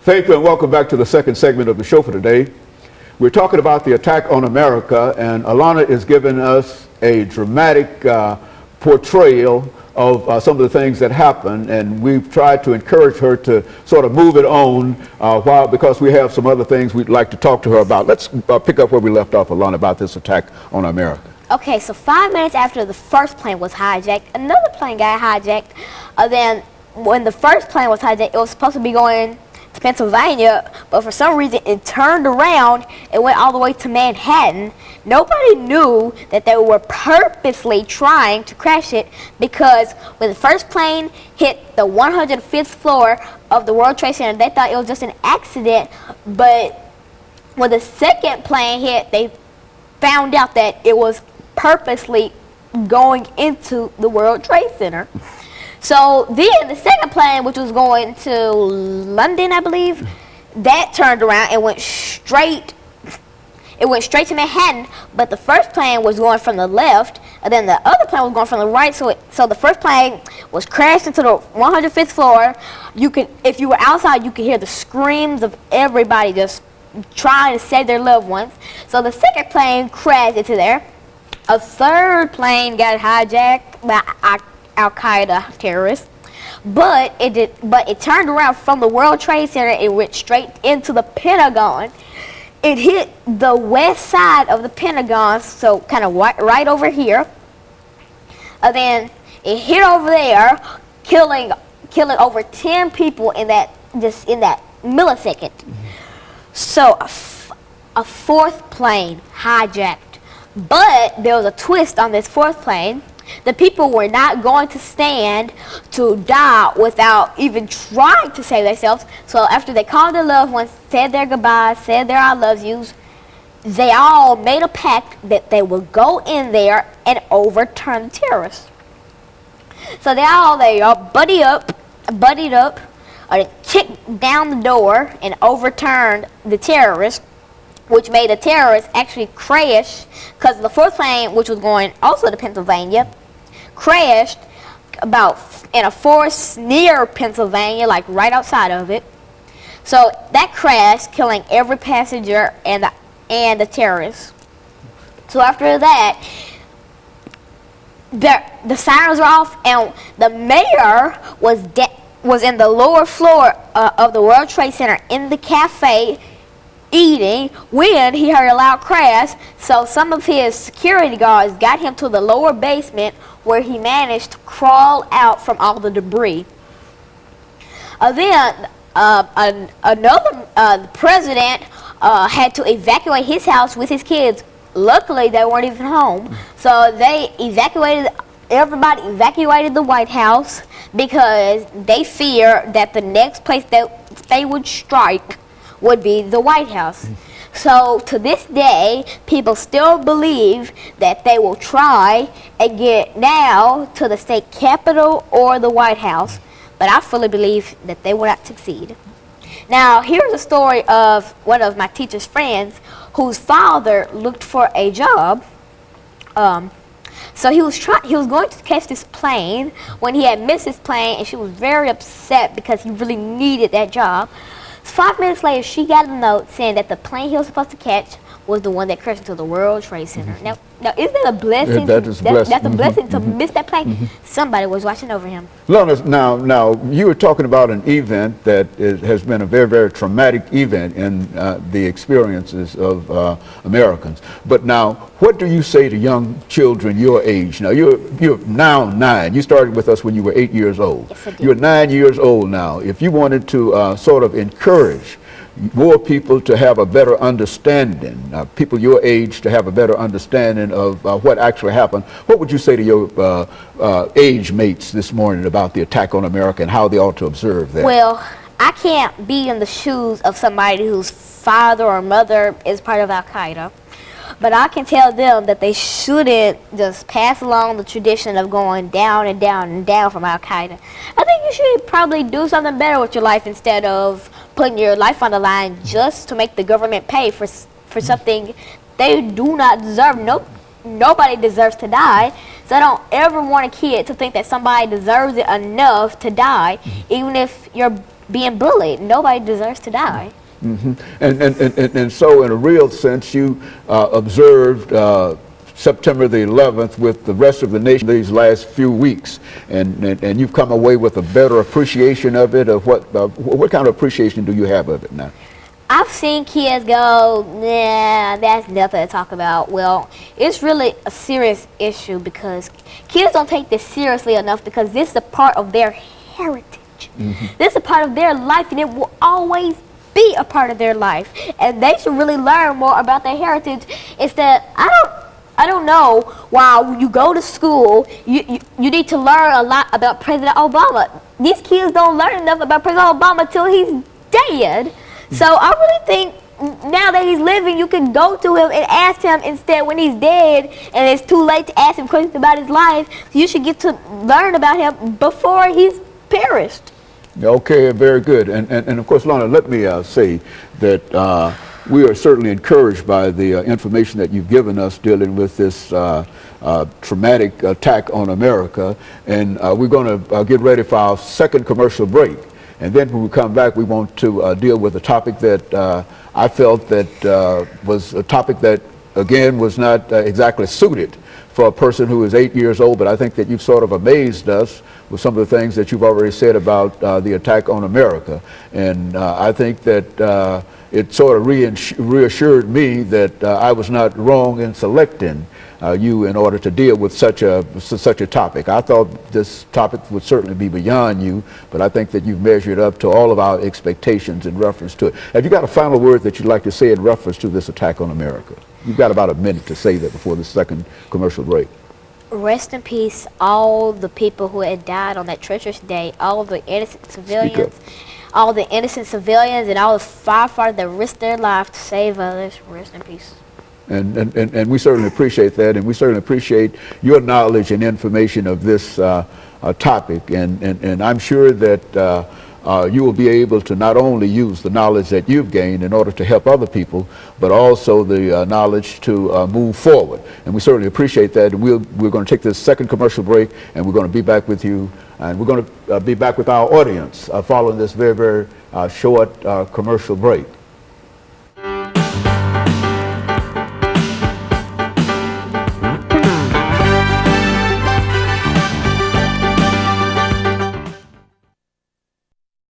Thank you and welcome back to the second segment of the show for today. We're talking about the attack on America, and Alana is giving us a dramatic portrayal of some of the things that happened, and we've tried to encourage her to sort of move it on because we have some other things we'd like to talk to her about. Let's pick up where we left off, Alana, about this attack on America. Okay, so 5 minutes after the first plane was hijacked, another plane got hijacked. Then when the first plane was hijacked, it was supposed to be going to Pennsylvania, but for some reason it turned around and went all the way to Manhattan. Nobody knew that they were purposely trying to crash it, because when the first plane hit the 105th floor of the World Trade Center, they thought it was just an accident, but when the second plane hit, they found out that it was purposely going into the World Trade Center. So then the second plane, which was going to London, I believe, that turned around and went straight. It went straight to Manhattan, but the first plane was going from the left, and then the other plane was going from the right. So the first plane was crashed into the 105th floor. If you were outside, you could hear the screams of everybody just trying to save their loved ones. So the second plane crashed into there. A third plane got hijacked by Al-Qaeda terrorists, but it turned around from the World Trade Center and went straight into the Pentagon. It hit the west side of the Pentagon, so kind of right over here. And then it hit over there, killing over 10 people in that millisecond. So a fourth plane hijacked. But there was a twist on this fourth plane. The people were not going to stand to die without even trying to save themselves. So after they called their loved ones, said their goodbyes, said their I love yous, they all made a pact that they would go in there and overturn the terrorists. So they all buddied up, kicked down the door and overturned the terrorists, which made the terrorists actually crash, because the fourth plane, which was going also to Pennsylvania, crashed in a forest near Pennsylvania, like right outside of it. So that crashed, killing every passenger and the terrorists. So after that, the sirens were off, and the mayor was in the lower floor of the World Trade Center in the cafe eating when he heard a loud crash. So some of his security guards got him to the lower basement, where he managed to crawl out from all the debris. Then the president had to evacuate his house with his kids. Luckily, they weren't even home, so everybody evacuated the White House, because they feared that the next place that they would strike would be the White House. So to this day, people still believe that they will try and get now to the state capitol or the White House, but I fully believe that they will not succeed. Now, here's a story of one of my teacher's friends whose father looked for a job. So he was going to catch this plane when he had missed his plane, and she was very upset because he really needed that job. 5 minutes later, she got a note saying that the plane he was supposed to catch was the one that crashed into the World Trade Center. Now isn't that a blessing? Yeah, that's a blessing to miss that plane. Somebody was watching over him. Now, you were talking about an event that has been a very, very traumatic event in the experiences of Americans. But now, what do you say to young children your age? Now, you're now 9. You started with us when you were 8 years old. Yes, I did. You're 9 years old now. If you wanted to sort of encourage more people to have a better understanding, people your age to have a better understanding of what actually happened, what would you say to your age mates this morning about the attack on America and how they ought to observe that? Well, I can't be in the shoes of somebody whose father or mother is part of Al-Qaeda, but I can tell them that they shouldn't just pass along the tradition of going down and down and down from Al-Qaeda. I think you should probably do something better with your life instead of putting your life on the line just to make the government pay for something they do not deserve. Nobody deserves to die, so I don't ever want a kid to think that somebody deserves it enough to die, even if your being bullied. Nobody deserves to die. And so in a real sense, you observed September the 11th with the rest of the nation these last few weeks, and you've come away with a better appreciation of it. Of what kind of appreciation do you have of it now? I've seen kids go, nah, that's nothing to talk about. Well, it's really a serious issue because kids don't take this seriously enough, because this is a part of their heritage. This is a part of their life, and it will always be a part of their life. And they should really learn more about their heritage. Instead, I don't know, while you go to school, you need to learn a lot about President Obama. These kids don't learn enough about President Obama till he's dead. So I really think now that he's living, you can go to him and ask him instead when he's dead and it's too late to ask him questions about his life. You should get to learn about him before he's perished. Okay, very good. And of course, Lana, let me say that we are certainly encouraged by the information that you've given us dealing with this traumatic attack on America. And we're going to get ready for our second commercial break. And then when we come back, we want to deal with a topic that I felt that was a topic that, again, was not exactly suited for a person who is 8 years old. But I think that you've sort of amazed us with some of the things that you've already said about the attack on America. And I think that it sort of reassured me that I was not wrong in selecting you in order to deal with such a topic. I thought this topic would certainly be beyond you, but I think that you've measured up to all of our expectations in reference to it. Have you got a final word that you'd like to say in reference to this attack on America? You've got about a minute to say that before the second commercial break. Rest in peace, all the people who had died on that treacherous day, all the innocent civilians, all the innocent civilians, and all the firefighters that risked their life to save others. Rest in peace. And we certainly appreciate that, and we certainly appreciate your knowledge and information of this topic, and I'm sure that you will be able to not only use the knowledge that you've gained in order to help other people, but also the knowledge to move forward. And we certainly appreciate that. And we're going to take this second commercial break, and we're going to be back with you, and we're going to be back with our audience following this very, very short commercial break.